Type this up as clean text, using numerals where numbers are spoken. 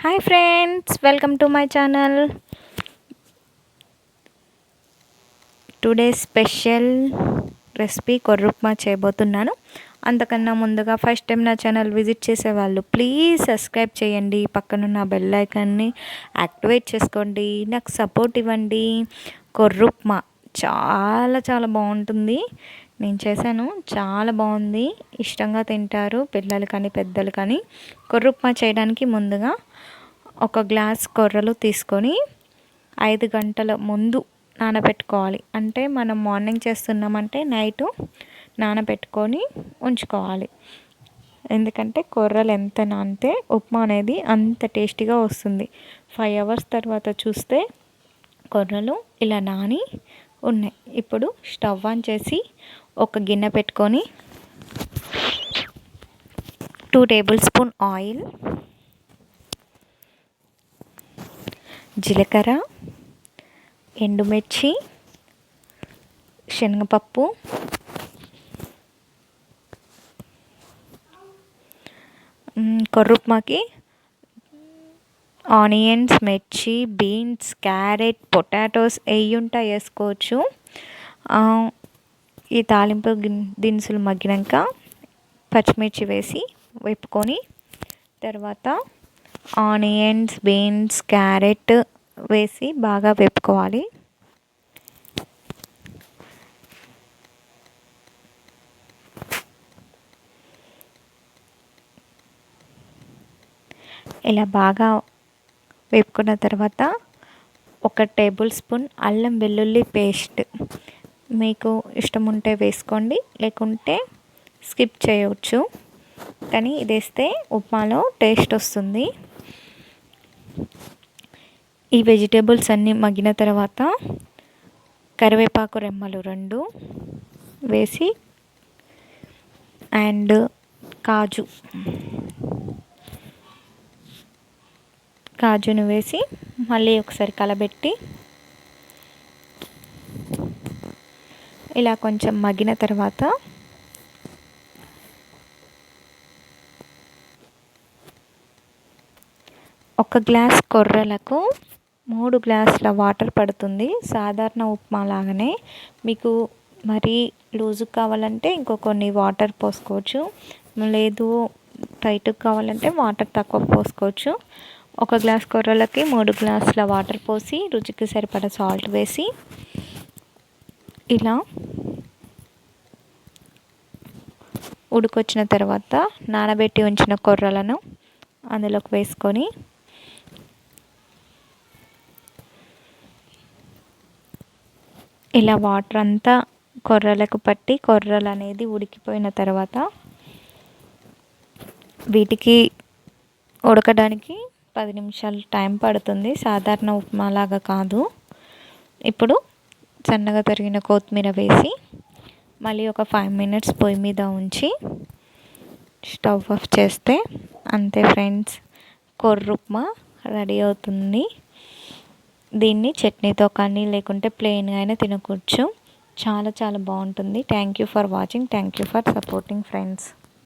Hi friends, welcome to my channel. Today special recipe కొర్రుప్మా చేయబోతున్నాను. అంతకన్నా ముందుగా ఫస్ట్ టైం నా ఛానల్ విజిట్ చేసేవాళ్ళు ప్లీజ్ సబ్స్క్రైబ్ చేయండి, పక్కనున్న బెల్ ఐకాన్ని యాక్టివేట్ చేసుకోండి, నాకు సపోర్ట్ ఇవ్వండి. కొర్రుప్మా చాలా చాలా బాగుంటుంది. నేను చేశాను, చాలా బాగుంది, ఇష్టంగా తింటారు పిల్లలు కానీ పెద్దలు కానీ. కొర్రుప్మా చేయడానికి ముందుగా ఒక గ్లాస్ కొర్రలు తీసుకొని 5 గంటల ముందు నానబెట్టుకోవాలి. అంటే మనం మార్నింగ్ చేస్తున్నామంటే నైటు నానబెట్టుకొని ఉంచుకోవాలి. ఎందుకంటే కొర్రలు ఎంత నానితే ఉప్మా అనేది అంత టేస్టీగా వస్తుంది. 5 అవర్స్ తర్వాత చూస్తే కొర్రలు ఇలా నాని ఉన్నాయి. ఇప్పుడు స్టవ్ ఆన్ చేసి ఒక గిన్నె పెట్టుకొని 2 టేబుల్ స్పూన్ ఆయిల్, జీలకర్ర, ఎండుమిర్చి, శనగపప్పు, కొర్రుప్మాకి ఆనియన్స్, మిర్చి, బీన్స్, క్యారెట్, పొటాటోస్ వేయుంటా వేసుకోవచ్చు. ఈ తాలింపు దినుసులు మగ్గినాక పచ్చిమిర్చి వేసి వేపుకొని తర్వాత ఆనియన్స్, బీన్స్, క్యారెట్ వేసి బాగా వేపుకోవాలి. ఇలా బాగా వేపుకున్న తర్వాత 1 టేబుల్ స్పూన్ అల్లం వెల్లుల్లి పేస్ట్ మీకు ఇష్టం ఉంటే వేసుకోండి, లేకుంటే స్కిప్ చేయవచ్చు. కానీ ఇది వేస్తే ఉప్మాలో టేస్ట్ వస్తుంది. ఈ వెజిటేబుల్స్ అన్నీ మగ్గిన తర్వాత కరివేపాకు రెమ్మలు 2 వేసి అండ్ కాజును వేసి మళ్ళీ ఒకసారి కలబెట్టి ఇలా కొంచెం మగ్గిన తర్వాత 1 గ్లాస్ కొర్రలకు 3 గ్లాసుల వాటర్ పడుతుంది. సాధారణ ఉప్మా లాగానే. మీకు మరీ లూజు కావాలంటే ఇంకో కొన్ని వాటర్ పోసుకోవచ్చు, లేదు టైట్గా కావాలంటే వాటర్ తక్కువ పోసుకోవచ్చు. 1 గ్లాస్ కొర్రలకి 3 గ్లాసుల వాటర్ పోసి రుచికి సరిపడా సాల్ట్ వేసి ఇలా ఉడికొచ్చిన తర్వాత నానబెట్టి ఉంచిన కొర్రలను అందులోకి వేసుకొని ఇలా వాటర్ అంతా కొర్రలకు పట్టి కొర్రలు అనేది ఉడికిపోయిన తర్వాత వీటికి ఉడకడానికి 10 నిమిషాలు టైం పడుతుంది, సాధారణ ఉప్మా లాగా కాదు. ఇప్పుడు సన్నగా తరిగిన కొత్తిమీర వేసి మళ్ళీ ఒక 5 మినిట్స్ పొయ్యి మీద ఉంచి స్టవ్ ఆఫ్ చేస్తే అంతే ఫ్రెండ్స్, కొర్రుప్మా రెడీ అవుతుంది. దీన్ని చట్నీతో కానీ లేకుంటే ప్లెయిన్గా అయినా తినకూడదు. చాలా చాలా బాగుంటుంది. Thank you for watching. Thank you for supporting friends.